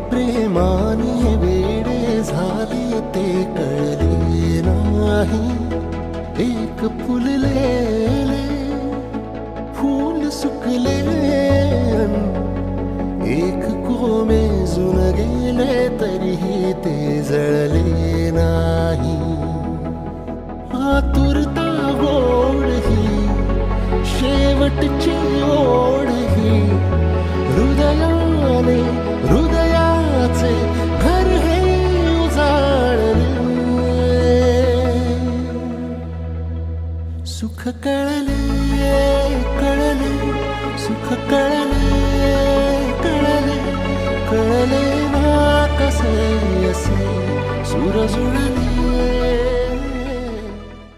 प्रेमाने वेडे झाले ते कळले नाही. एक फुललेले फूल सुकले, एक कोमेजून गेले तरीही ते जळले नाही. आतुरता गोड ही शेवटची ओढ ही, हृदयाने हृदयाचे घर हे उजाळले. सुख कळले कळले, सुख कळले कळले, कळले ना कसे असे सूर जुळले.